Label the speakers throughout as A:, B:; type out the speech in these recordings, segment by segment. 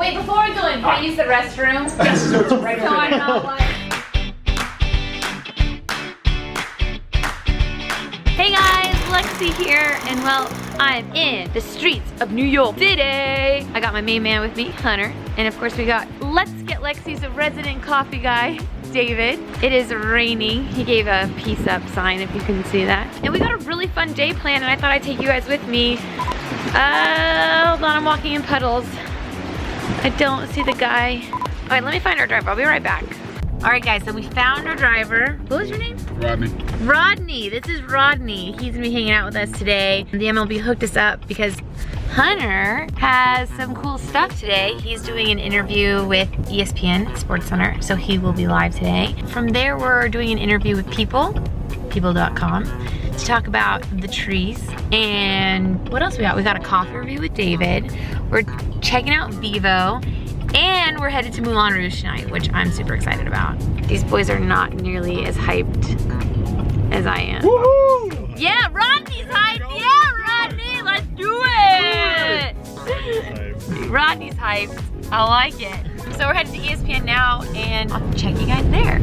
A: Wait, before we go in, can I use the restroom?
B: Yes, so it's right
A: So I'm not like... Hey guys, Lexi here, and well, I'm in the streets of New York City. I got my main man with me, Hunter, and of course we got Let's Get Lexi's resident coffee guy, David. It is raining. He gave a peace up sign if you can see that. And we got a really fun day planned, and I thought I'd take you guys with me. Hold on, I'm walking in puddles. I don't see the guy. All right, let me find our driver. I'll be right back. All right, guys, so we found our driver. What was your name?
B: Rodney.
A: Rodney, this is Rodney. He's gonna be hanging out with us today. The MLB hooked us up because Hunter has some cool stuff today. He's doing an interview with ESPN SportsCenter, so he will be live today. From there, we're doing an interview with people.com to talk about the trees. And what else we got? We got a coffee review with David. We're checking out Vivo. And we're headed to Moulin Rouge tonight, which I'm super excited about. These boys are not nearly as hyped as I am. Woohoo! Yeah, Rodney's hyped! Yeah, Rodney, let's do it! Rodney's hyped. I like it. So we're headed to ESPN now, and I'll check you guys there.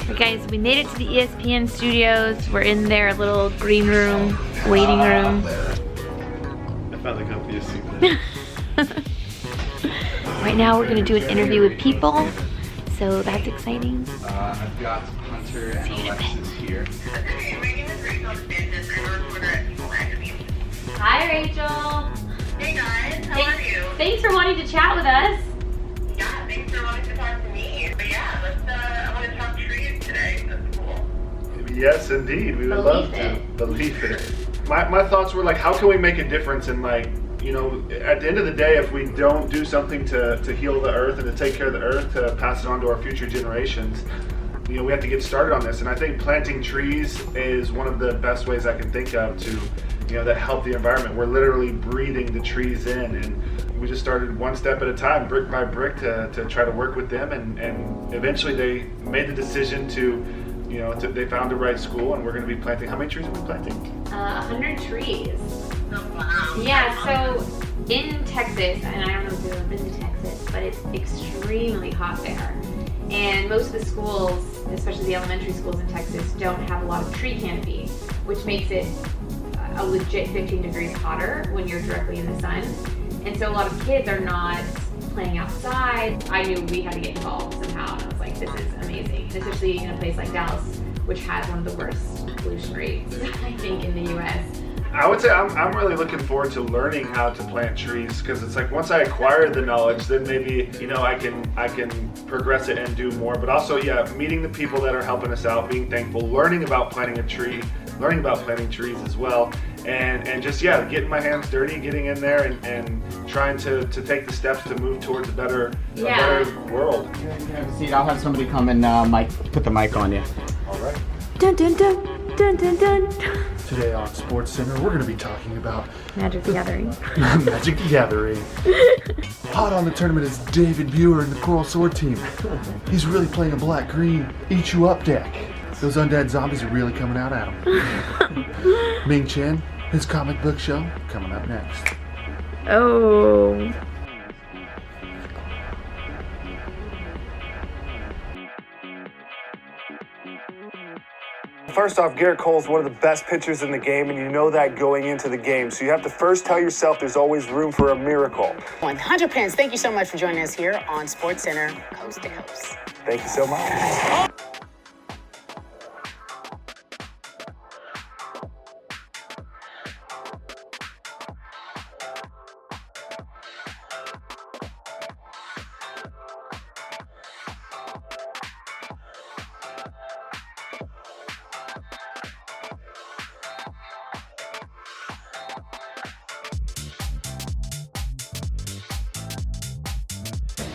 A: Okay, guys, we made it to the ESPN Studios. We're in their little green room, waiting room.
B: I found the comfiest seat.
A: Right now we're gonna do an interview with people, so that's exciting.
B: I've got Hunter and Alexis here.
A: Hi Rachel.
C: Hey guys, how are you?
A: Thanks for wanting to chat with us.
C: Yeah, thanks for wanting to talk to me. But yeah, I want to talk trees today. That's cool.
B: Yes, indeed. We would love to. Believe it. My thoughts were like, how can we make a difference in, like, you know, at the end of the day, if we don't do something to heal the earth and to take care of the earth, to pass it on to our future generations, you know, we have to get started on this. And I think planting trees is one of the best ways I can think of to, you know, that help the environment. We're literally breathing the trees in, and we just started one step at a time, brick by brick, to try to work with them. And eventually they made the decision to, you know, they found the right school, and we're going to be planting. How many trees are we planting?
A: 100 trees.
C: Oh, wow.
A: Yeah, so in Texas, and I don't know if you've ever been to Texas, but it's extremely hot there. And most of the schools, especially the elementary schools in Texas, don't have a lot of tree canopy, which makes it a legit 15 degrees hotter when you're directly in the sun. And so a lot of kids are not playing outside. I knew we had to get involved somehow, and I was like, this is amazing. And especially in a place like Dallas, which has one of the worst pollution rates, I think, in the US.
B: I would say I'm really looking forward to learning how to plant trees, because it's like once I acquire the knowledge, then maybe, you know, I can progress it and do more. But also, yeah, meeting the people that are helping us out, being thankful, learning about planting a tree, learning about planting trees as well, and just, yeah, getting my hands dirty, getting in there and trying to take the steps to move towards a better world.
D: You can have a seat. I'll have somebody come and put the mic on you.
B: All right.
A: Dun dun dun dun dun dun.
E: Today on SportsCenter, we're going to be talking about
A: Magic the Gathering.
E: Magic the Gathering. Hot on the tournament is David Buer and the Coral Sword team. He's really playing a black-green eat you up deck. Those undead zombies are really coming out at him. Ming Chen, his comic book show, coming up next.
A: Oh.
F: First off, Garrett Cole's one of the best pitchers in the game, and you know that going into the game. So you have to first tell yourself there's always room for a miracle.
G: Hunter Pence, thank you so much for joining us here on SportsCenter Coast to Coast.
F: Thank you so much.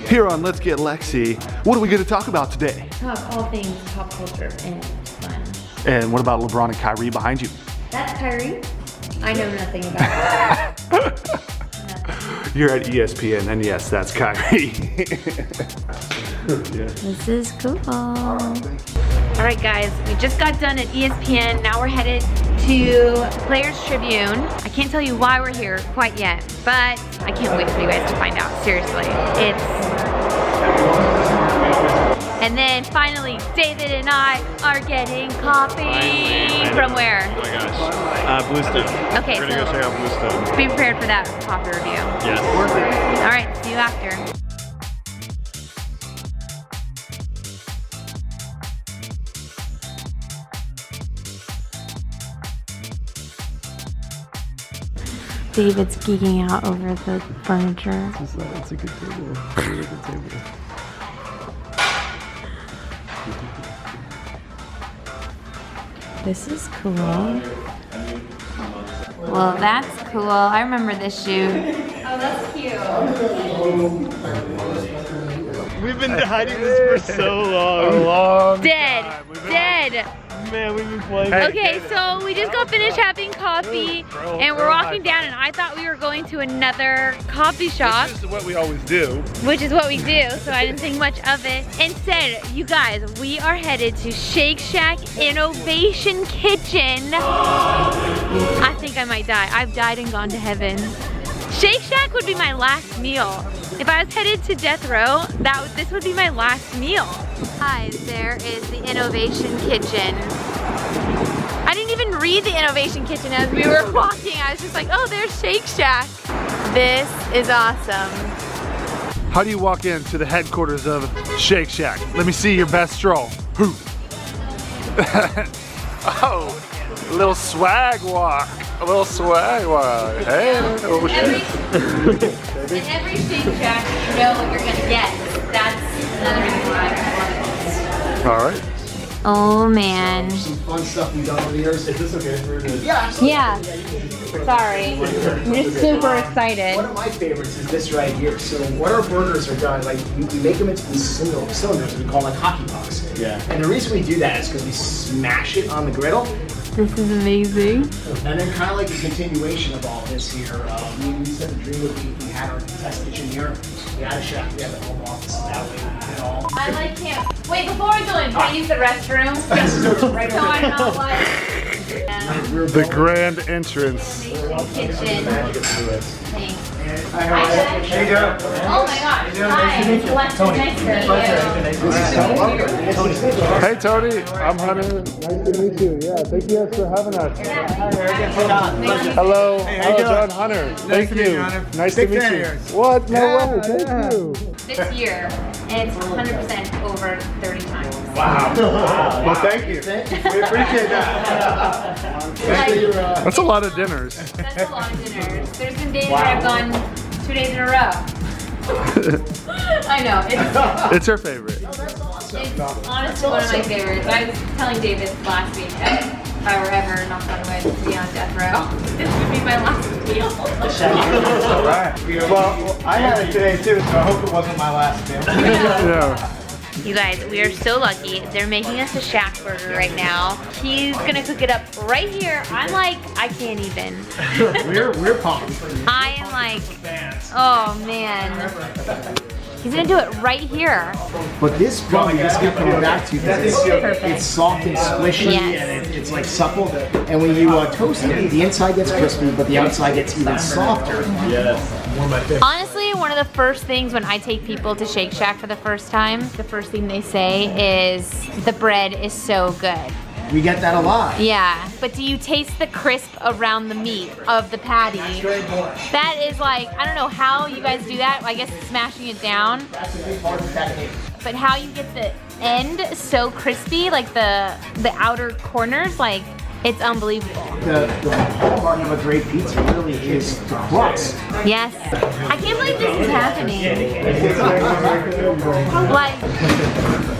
E: Here on Let's Get Lexi, what are we going to talk about today?
A: Talk all things pop culture and fun.
E: And what about LeBron and Kyrie behind you?
A: That's Kyrie. I know nothing about that.
E: You're at ESPN, and yes, that's Kyrie.
A: This is cool. All right, guys, we just got done at ESPN. Now we're headed to Players Tribune. I can't tell you why we're here quite yet, but I can't wait for you guys to find out. Seriously, And then finally, David and I are getting coffee. From where?
H: Oh my gosh. Bluestone.
A: Okay,
H: We're gonna go check out Bluestone.
A: be prepared for that coffee review.
H: Yes.
A: All right, see you after. David's geeking out over the furniture.
H: It's a good table. It's a really good table.
A: This is cool. Well, that's cool. I remember this shoot. Oh, that's cute.
H: We've been hiding this for so long.
A: Dead.
H: Man, we've been playing.
A: Okay, so we just got finished having coffee and we're walking down and I thought we were going to another coffee shop.
H: This is what we always do.
A: Which is what we do, so I didn't think much of it. Instead, you guys, we are headed to Shake Shack Innovation Kitchen. I think I might die. I've died and gone to heaven. Shake Shack would be my last meal. If I was headed to death row, this would be my last meal. Guys, there is the Innovation Kitchen. I didn't even read the Innovation Kitchen as we were walking. I was just like, oh, there's Shake Shack. This is awesome.
E: How do you walk into the headquarters of Shake Shack? Let me see your best stroll. Oh, a little swag walk. A little swag walk. Hey, oh shit.
A: In every Shake Shack, you know what you're gonna get. That's another reason why I love it.
E: All right.
A: Oh man.
D: Some fun stuff we've done over the years. Is this okay for you? Yeah.
A: Yeah. Sorry. I'm just super excited.
D: One of my favorites is this right here. So what our burgers are done, like we make them into these cylinders we call like hockey pucks. Yeah. And the reason we do that is because we smash it on the griddle.
A: This is amazing.
D: And then kind of like a continuation of all this here, we said the dream would be we had our test kitchen here. We had a chef, we had the home office, and that way we did all.
A: I like him. Wait, before we go in, can I use the restroom?
D: Yes, so it's right
A: So I'm not like...
E: The grand entrance.
A: Kitchen. Thanks.
D: How you doing?
A: Oh my gosh. Hi. Lexi, nice to meet you.
E: Hey Tony, I'm Hunter. Nice to meet you. Yeah, thank you guys for having us. Hello, hello John Hunter. Thank you. Nice to meet you. What? No way. Thank you.
A: This year, and it's 100% over 30 times.
E: Wow. Well, thank you. We appreciate that. That's a lot of dinners.
A: That's a lot of dinners. There's been days where I've gone 2 days in a row. I know.
E: It's her favorite.
A: It's honestly one of my favorites. I was telling David last week that if I were ever knocked on wood to be on death row, this would be my last meal.
I: Alright. Well, I had it today too, so I hope it wasn't my last meal.
E: Yeah.
A: You guys, we are so lucky. They're making us a Shack burger right now. He's gonna cook it up right here. I'm like, I can't even.
D: We're pumped.
A: I am like, oh man. He's gonna do it right here.
D: But this bun, we just keep coming back to because it's soft and squishy
A: Yes.
D: and it's like supple. And when you toast it, the inside gets crispy, but the outside gets even softer.
I: Yes. One of my favorites.
A: Honestly, one of the first things when I take people to Shake Shack for the first time, the first thing they say is, the bread is so good.
D: We get that a lot.
A: Yeah, but do you taste the crisp around the meat of the patty?
D: That's very important.
A: That is like, I don't know how you guys do that. I guess smashing it down.
D: That's a big part of that cake.
A: But how you get the end so crispy, like the outer corners, like it's unbelievable.
D: The hallmark of a great pizza really is the crust.
A: Yes. I can't believe this is happening. Like,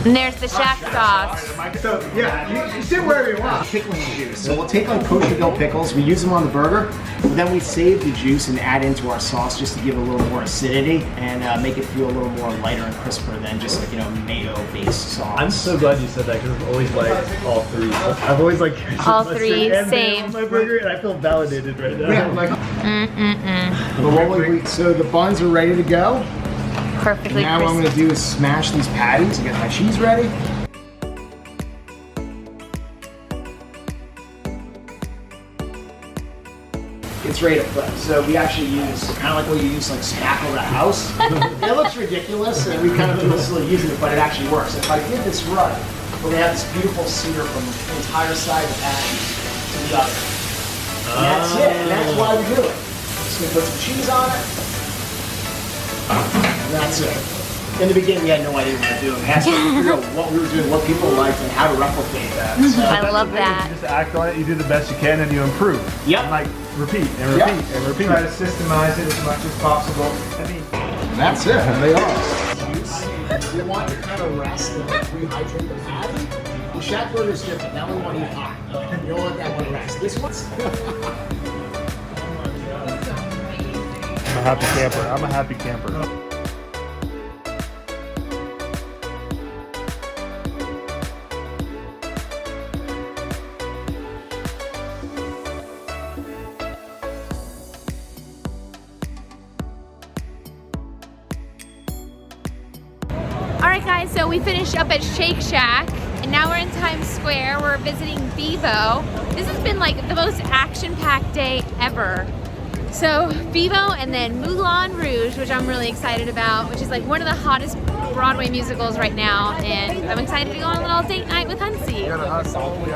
A: and there's the Shack sauce.
I: So, yeah, you sit wherever you want.
D: Pickling juice. So we'll take like kosher dill pickles, we use them on the burger, but then we save the juice and add into our sauce just to give it a little more acidity and make it feel a little more lighter and crisper than just like, mayo-based sauce.
H: I'm so glad you said that because I've always liked all three. I've always liked
A: All three, same.
H: on my burger, and I feel validated right now.
D: Yeah, like, so the buns are ready to go.
A: Perfectly
D: Now what I'm
A: crisp.
D: going to do is smash these patties and get my cheese ready. it's ready to flip. So we actually use kind of like what you use like spackle the house. It looks ridiculous, and we kind of do this little using it, but it actually works. If I did this right, we're gonna have this beautiful sear from the entire side of the patty to the other. And that's it, and that's why we do it. Just gonna put some cheese on it, and that's it. In the beginning, we had no idea what we were doing. We had to figure out what we were doing, what people liked, and how to replicate that. So
A: I love that.
E: You just act on it, you do the best you can, and you improve.
D: Yep.
E: And like repeat and repeat and repeat.
I: Try to systemize it as much as possible.
E: And that's it. And they are.
D: We want to kind of rest and rehydrate the patty. The shack burger is different. That one we want to eat hot. You don't want that one to rest. This one's...
E: I'm a happy camper. I'm a happy camper.
A: Alright guys, so we finished up at Shake Shack and now we're in Times Square. We're visiting Vivo. This has been like the most action-packed day ever. So Vivo and then Moulin Rouge, which I'm really excited about, which is like one of the hottest Broadway musicals right now, and I'm excited to go on a little date night with Huntsy.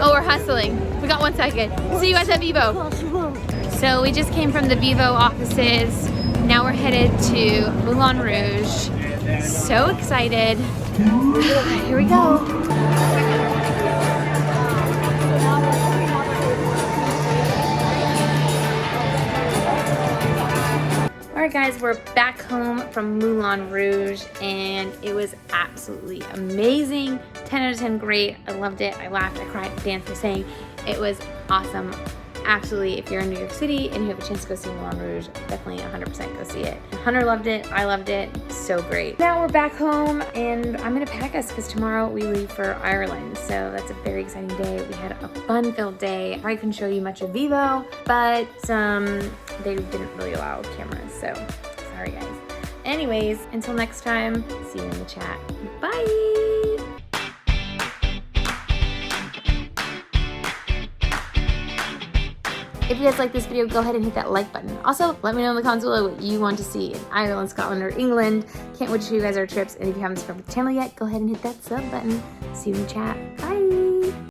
A: Oh, we're hustling. We got 1 second. See you guys at Vivo. So we just came from the Vivo offices. Now we're headed to Moulin Rouge. So excited. Here we go. Alright guys, we're back home from Moulin Rouge and it was absolutely amazing. 10 out of 10 great. I loved it. I laughed, I cried, danced, I sang. It was awesome. Absolutely, if you're in New York City and you have a chance to go see Moulin Rouge, definitely 100% go see it. Hunter loved it, I loved it, so great. Now we're back home and I'm gonna pack us because tomorrow we leave for Ireland. So that's a very exciting day. We had a fun-filled day. I couldn't show you much of Vivo, but they didn't really allow cameras, so sorry guys. Anyways, until next time, see you in the chat. Bye! If you guys like this video, go ahead and hit that like button. Also, let me know in the comments below what you want to see in Ireland, Scotland, or England. Can't wait to show you guys our trips. And if you haven't subscribed to the channel yet, go ahead and hit that sub button. See you in the chat.